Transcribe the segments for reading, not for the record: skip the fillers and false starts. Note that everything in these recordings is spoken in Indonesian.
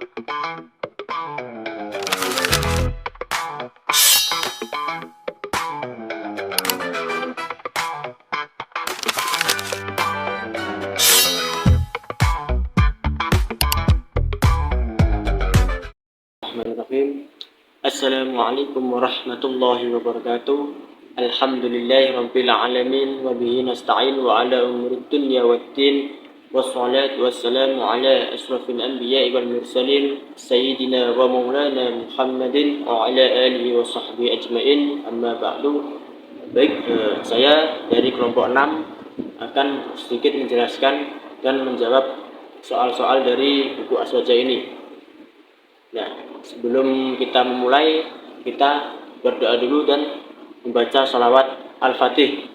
Bismillahirrahmanirrahim. Assalamualaikum warahmatullahi wabarakatuh. Alhamdulillahirabbil alamin wa bihi nasta'in wa ala umurid dunya waddin. Wassalatu wassalamu ala asrofil anbiya'i wal mursalin sayyidina wa maulana Muhammadin wa ala alihi wa sahbihi ajmain. Amma ba'du. Baik, saya dari kelompok 6 akan sedikit menjelaskan dan menjawab soal-soal dari buku Aswaja ini. Nah, sebelum kita memulai, kita berdoa dulu dan membaca shalawat Al-Fatih.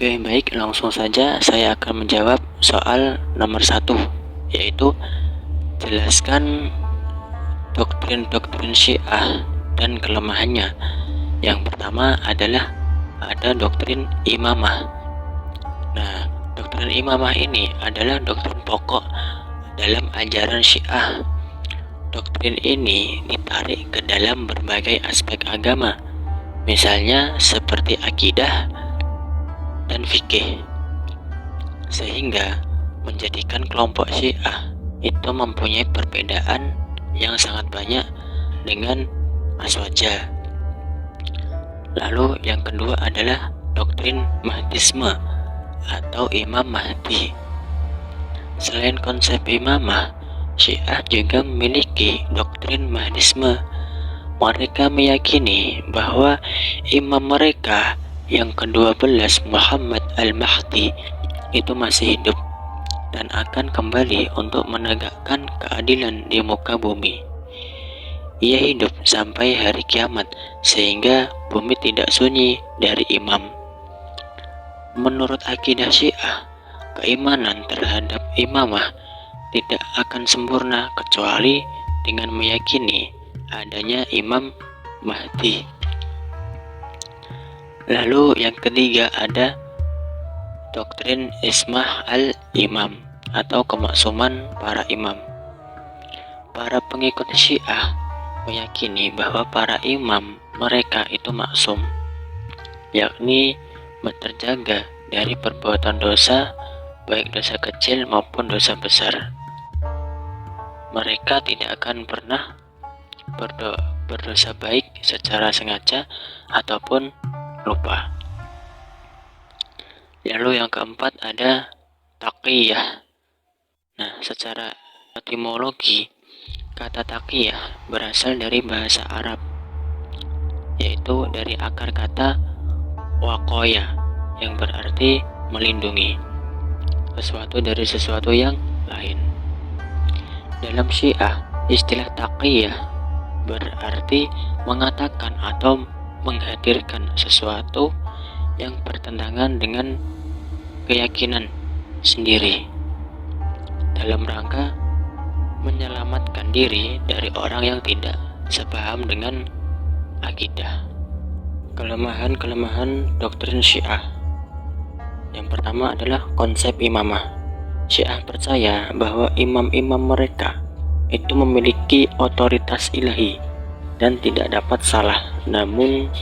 Oke, baik, langsung saja saya akan menjawab soal nomor 1, yaitu jelaskan doktrin-doktrin Syiah dan kelemahannya. Yang pertama adalah ada doktrin imamah. Nah, doktrin imamah ini adalah doktrin pokok dalam ajaran Syiah. doktrin ini ditarik ke dalam berbagai aspek agama, misalnya seperti akidah dan fikih, sehingga menjadikan kelompok Syiah itu mempunyai perbedaan yang sangat banyak dengan Aswaja. Lalu yang kedua adalah doktrin Mahdisme atau Imam Mahdi. Selain konsep imamah, Syiah juga memiliki doktrin Mahdisme. Mereka meyakini bahwa imam mereka yang ke-12, Muhammad Al-Mahdi, itu masih hidup dan akan kembali untuk menegakkan keadilan di muka bumi. Ia hidup sampai hari kiamat sehingga bumi tidak sunyi dari imam. Menurut akidah Syiah, keimanan terhadap imamah tidak akan sempurna kecuali dengan meyakini adanya Imam Mahdi. Lalu yang ketiga ada doktrin Ismah al-Imam atau kemaksuman para imam. Para pengikut Syiah meyakini bahwa para imam mereka itu maksum, yakni terjaga dari perbuatan dosa, baik dosa kecil maupun dosa besar. Mereka tidak akan pernah berdosa baik secara sengaja ataupun lupa. Lalu yang keempat ada taqiyah. Nah, secara etimologi, kata taqiyah berasal dari bahasa Arab, yaitu dari akar kata waqoya yang berarti melindungi sesuatu dari sesuatu yang lain. Dalam Syiah, istilah taqiyah berarti mengatakan atau menghadirkan sesuatu yang bertentangan dengan keyakinan sendiri dalam rangka menyelamatkan diri dari orang yang tidak sepaham dengan akidah. Kelemahan doktrin Syiah. Yang pertama adalah konsep imamah. Syiah percaya bahwa imam-imam mereka itu memiliki otoritas ilahi dan tidak dapat salah, namun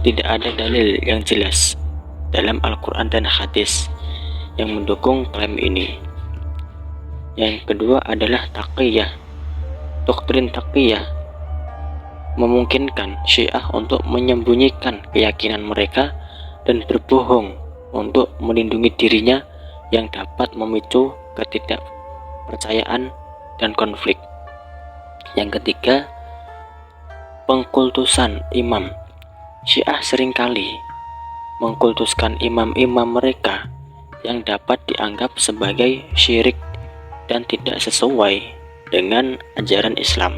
tidak ada dalil yang jelas dalam Al-Quran dan hadis yang mendukung klaim ini. Yang kedua adalah taqiyah. Doktrin taqiyah memungkinkan Syiah untuk menyembunyikan keyakinan mereka dan berbohong untuk melindungi dirinya yang dapat memicu ketidakpercayaan dan konflik. Yang ketiga, pengkultusan imam. Syiah seringkali mengkultuskan imam-imam mereka yang dapat dianggap sebagai syirik dan tidak sesuai dengan ajaran Islam.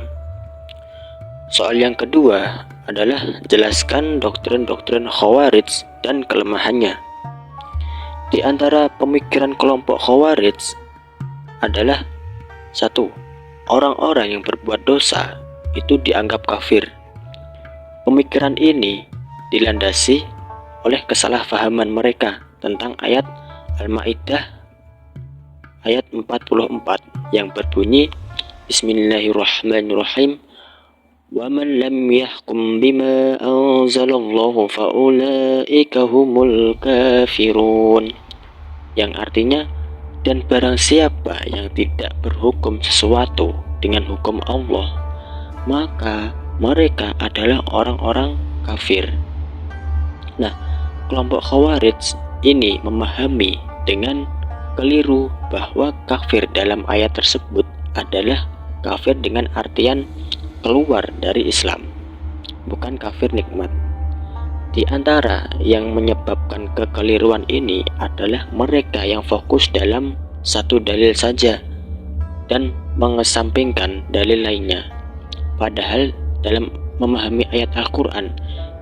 Soal yang kedua adalah jelaskan doktrin-doktrin Khawarij dan kelemahannya. Di antara pemikiran kelompok Khawarij adalah 1. Orang-orang yang berbuat dosa itu dianggap kafir. Pemikiran ini dilandasi oleh kesalahpahaman mereka tentang ayat Al-Maidah ayat 44 yang berbunyi Bismillahirrahmanirrahim, وَمَنْ لَمْ يَحْكُمْ بِمَا أَنْزَلَ اللَّهُ فَأُولَئِكَ هُمُ الْكَافِرُونَ, yang artinya, dan barang siapa yang tidak berhukum sesuatu dengan hukum Allah, maka mereka adalah orang-orang kafir. Nah, kelompok Khawarij ini memahami dengan keliru bahwa kafir dalam ayat tersebut adalah kafir dengan artian keluar dari Islam, bukan kafir nikmat. Di antara yang menyebabkan kekeliruan ini adalah mereka yang fokus dalam satu dalil saja dan mengesampingkan dalil lainnya. Padahal dalam memahami ayat Al-Quran,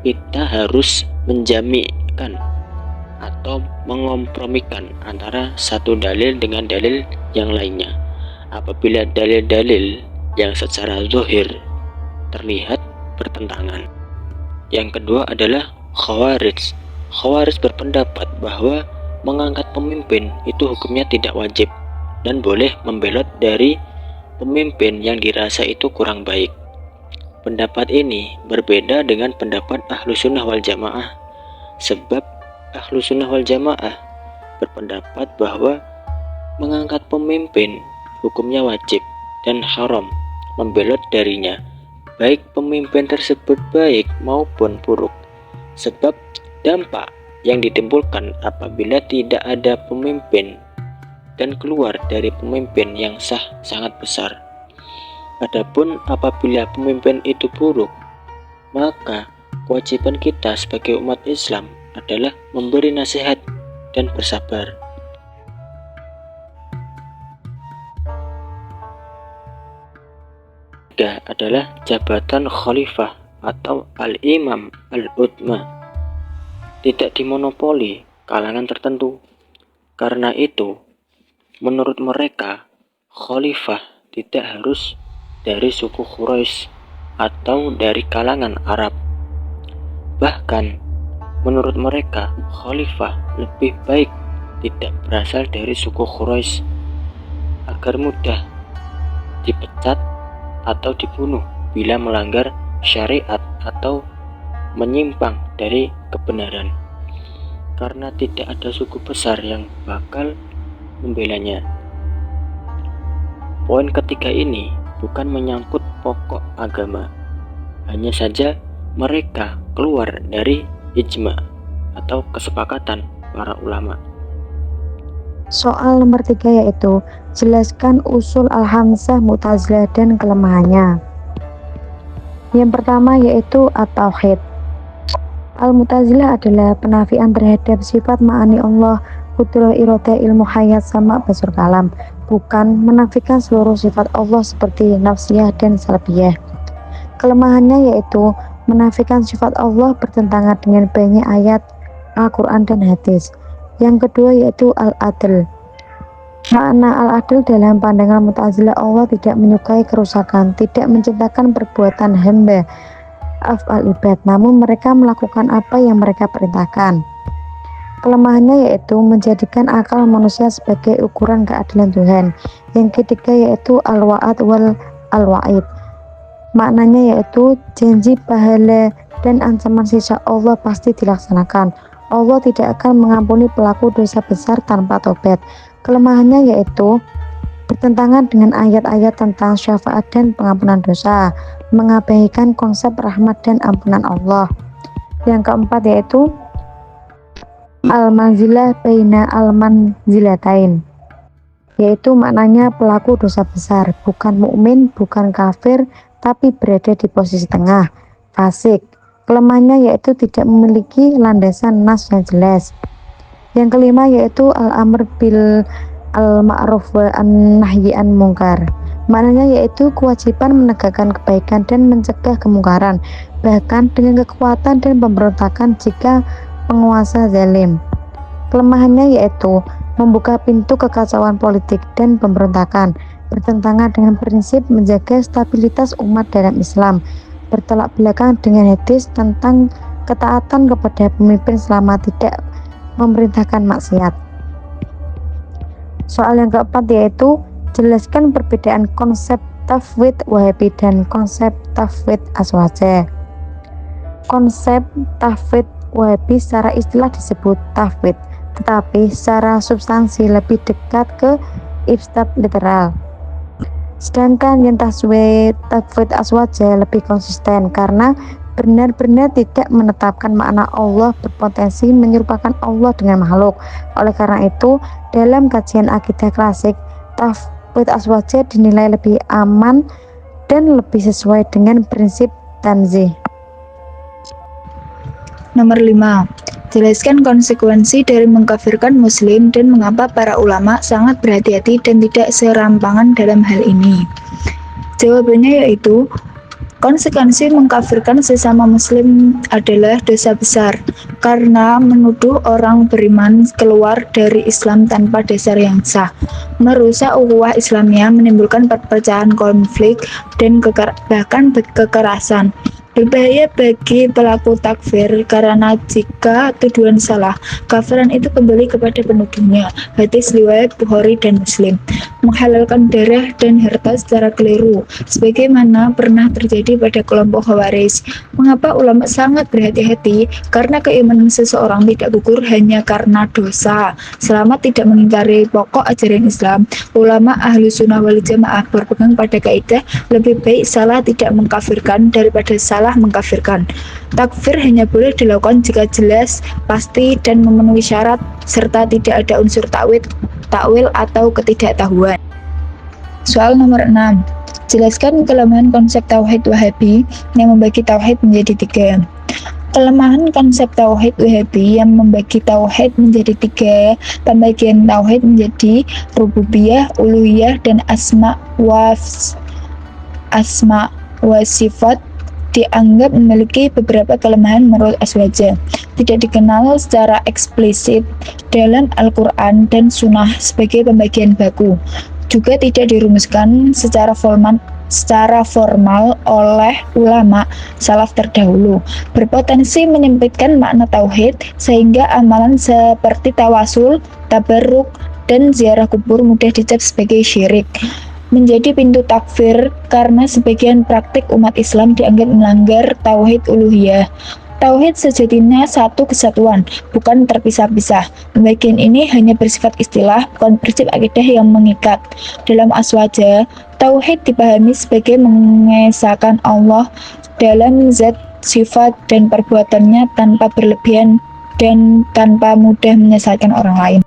kita harus menjamikan atau mengompromikan antara satu dalil dengan dalil yang lainnya. Apabila dalil-dalil yang secara zahir terlihat bertentangan. Yang kedua adalah Khawarij. Khawarij berpendapat bahwa mengangkat pemimpin itu hukumnya tidak wajib dan boleh membelot dari pemimpin yang dirasa itu kurang baik. Pendapat ini berbeda dengan pendapat Ahlussunnah wal Jamaah, sebab Ahlussunnah wal Jamaah berpendapat bahwa mengangkat pemimpin hukumnya wajib dan haram membelot darinya, baik pemimpin tersebut baik maupun buruk, sebab dampak yang ditimbulkan apabila tidak ada pemimpin dan keluar dari pemimpin yang sah sangat besar. Adapun apabila pemimpin itu buruk, maka kewajiban kita sebagai umat Islam adalah memberi nasihat dan bersabar. Ketiga adalah jabatan khalifah atau al-imam al-utma, tidak dimonopoli kalangan tertentu. Karena itu, menurut mereka, khalifah tidak harus dari suku Quraisy atau dari kalangan Arab. Bahkan, menurut mereka, khalifah lebih baik tidak berasal dari suku Quraisy agar mudah dipecat atau dibunuh bila melanggar syariat atau menyimpang dari kebenaran, karena tidak ada suku besar yang bakal membelanya. Poin ketiga ini bukan menyangkut pokok agama, hanya saja mereka keluar dari ijma atau kesepakatan para ulama. Soal nomor 3 yaitu jelaskan usul al-hamzah mu'tazilah dan kelemahannya. Yang pertama yaitu at-tauhid. Al-mu'tazilah adalah penafian terhadap sifat ma'ani Allah, qudrah, iradah, ilmu hayat, sama, basar, kalam, bukan menafikan seluruh sifat Allah seperti nafsiyah dan salbiyah. Kelemahannya yaitu menafikan sifat Allah bertentangan dengan banyak ayat Al-Quran dan hadis. Yang kedua yaitu al-adl. Makna al-adl dalam pandangan Mu'tazilah, Allah tidak menyukai kerusakan, tidak menciptakan perbuatan hamba af'al ibad, namun mereka melakukan apa yang mereka perintahkan. Kelemahannya yaitu menjadikan akal manusia sebagai ukuran keadilan Tuhan. Yang ketiga yaitu al-wa'ad wal al-wa'id. Maknanya yaitu janji pahala dan ancaman siksa Allah pasti dilaksanakan. Allah tidak akan mengampuni pelaku dosa besar tanpa tobat. Kelemahannya yaitu bertentangan dengan ayat-ayat tentang syafaat dan pengampunan dosa, mengabaikan konsep rahmat dan ampunan Allah. Yang keempat yaitu al-manzilah baina al-manzilatain, yaitu maknanya pelaku dosa besar, bukan mukmin, bukan kafir, tapi berada di posisi tengah, fasik. Kelemahannya yaitu tidak memiliki landasan nas yang jelas. Yang kelima yaitu al-amr bil al-ma'ruf wa an-nahyi an munkar. Maknanya yaitu kewajiban menegakkan kebaikan dan mencegah kemungkaran, bahkan dengan kekuatan dan pemberontakan jika penguasa zalim. Kelemahannya yaitu membuka pintu kekacauan politik dan pemberontakan, bertentangan dengan prinsip menjaga stabilitas umat dalam Islam, bertolak belakang dengan hadis tentang ketaatan kepada pemimpin selama tidak memerintahkan maksiat. Soal yang keempat yaitu jelaskan perbedaan konsep tafwid Wahabi dan konsep tafwid Aswaja. Konsep tafwid Wahabi secara istilah disebut tafwid, tetapi secara substansi lebih dekat ke ifsad literal. Sedangkan yang tafwid Aswaja lebih konsisten karena benar-benar tidak menetapkan makna Allah, berpotensi menyerupakan Allah dengan makhluk. Oleh karena itu, dalam kajian akidah klasik, tafwid Aswaja dinilai lebih aman dan lebih sesuai dengan prinsip tanzih. Nomor 5. Jelaskan konsekuensi dari mengkafirkan muslim dan mengapa para ulama sangat berhati-hati dan tidak serampangan dalam hal ini. Jawabannya yaitu konsekuensi mengkafirkan sesama muslim adalah dosa besar karena menuduh orang beriman keluar dari Islam tanpa dasar yang sah, merusak ukhuwah Islamiyah, menimbulkan perpecahan, konflik, dan bahkan kekerasan. Berbahaya bagi pelaku takfir karena jika tuduhan salah, kafiran itu kembali kepada penuduhnya. Hadis riwayat Bukhari dan Muslim. menghalalkan darah dan harta secara keliru, sebagaimana pernah terjadi pada kelompok Khawarij. Mengapa ulama sangat berhati-hati? Karena keimanan seseorang tidak gugur hanya karena dosa. Selama tidak mengingkari pokok ajaran Islam, ulama ahlu sunnah wal jamaah berpegang pada kaidah lebih baik salah tidak mengkafirkan daripada salah mengkafirkan. Takfir hanya boleh dilakukan jika jelas, pasti, dan memenuhi syarat, serta tidak ada unsur takwil atau ketidaktahuan. Soal nomor 6. Jelaskan kelemahan konsep tauhid Wahabi yang membagi tauhid menjadi 3. Kelemahan konsep tauhid Wahabi yang membagi tauhid menjadi 3, pembagian tauhid menjadi rububiyah, uluhiyah, dan asma wa sifat dianggap memiliki beberapa kelemahan menurut Aswaja. Tidak dikenal secara eksplisit dalam Al-Quran dan Sunnah sebagai pembagian baku. Juga tidak dirumuskan secara formal oleh ulama salaf terdahulu. Berpotensi menyempitkan makna tauhid sehingga amalan seperti tawasul, tabarruk, dan ziarah kubur mudah dicap sebagai syirik. Menjadi pintu takfir karena sebagian praktik umat Islam dianggap melanggar tauhid uluhiyah. Tauhid sejatinya satu kesatuan, bukan terpisah-pisah. Pembagian ini hanya bersifat istilah, bukan prinsip akidah yang mengikat. Dalam Aswaja, tauhid dipahami sebagai mengesahkan Allah dalam zat, sifat, dan perbuatannya tanpa berlebihan dan tanpa mudah menyesatkan orang lain.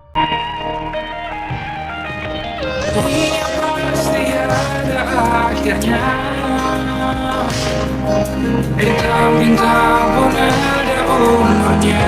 Akhirnya bintang-bintang pun ada umurnya.